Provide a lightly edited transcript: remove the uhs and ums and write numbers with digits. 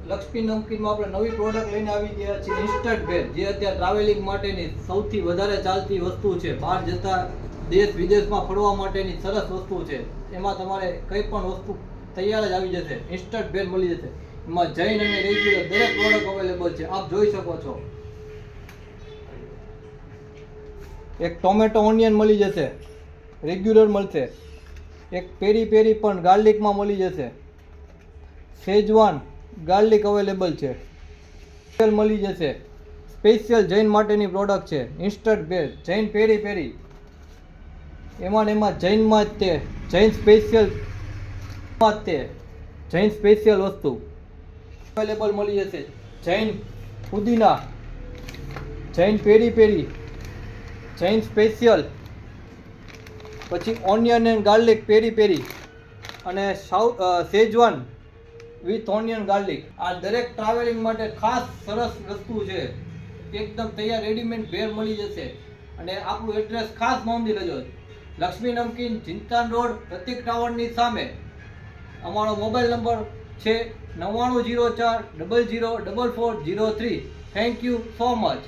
લક્ષ્મી નમકીનમાં આપણે નવી પ્રોડક્ટ લઈને આવી ગયા છીએ ઇન્સ્ટન્ટ ભેળ, જે અત્યારે ટ્રાવેલિંગ માટેની સૌથી વધારે ચાલતી વસ્તુ છે. બહાર જતા દેશ વિદેશમાં ફરવા માટેની સરસ વસ્તુ છે. એમાં તમારે કંઈ પણ વસ્તુ તૈયાર જ આવી જશે. ઇન્સ્ટન્ટ ભેળ મળી જશે. એમાં જૈન અને રેગ્યુલર દરેક પ્રોડક્ટ અવેલેબલ છે. આપ જોઈ શકો છો. એક ટોમેટો ઓનિયન મળી જશે, રેગ્યુલર મળશે. એક પેરી પેરી પણ ગાર્લિકમાં મળી જશે. શેજવાન ગાર્લિક અવેલેબલ છે. મળી જશે. સ્પેશિયલ જૈન માટેની પ્રોડક્ટ છે ઇન્સ્ટન્ટ ભેળ, જૈન પેરી પેરી. એમાં જૈનમાં જ તે જૈન સ્પેશિયલ તે જૈન સ્પેશિયલ વસ્તુ અવેલેબલ મળી જશે. જૈન પુદીના, જૈન પેરી પેરી, જૈન સ્પેશિયલ, પછી ઓનિયન એન્ડ ગાર્લિક પેરી પેરી અને શેજવાન વિથ ઓનિયન ગાર્લિક. આ દરેક ટ્રાવેલિંગ માટે ખાસ સરસ વસ્તુ છે. એકદમ તૈયાર રેડીમેડ ભેળ મળી જશે. અને આપણું એડ્રેસ ખાસ નોંધી લેજો. લક્ષ્મી નમકીન, ચિંતાન રોડ, પ્રતિક ટાવરની સામે. અમારો મોબાઈલ નંબર છે 9904 004403. Thank you so much.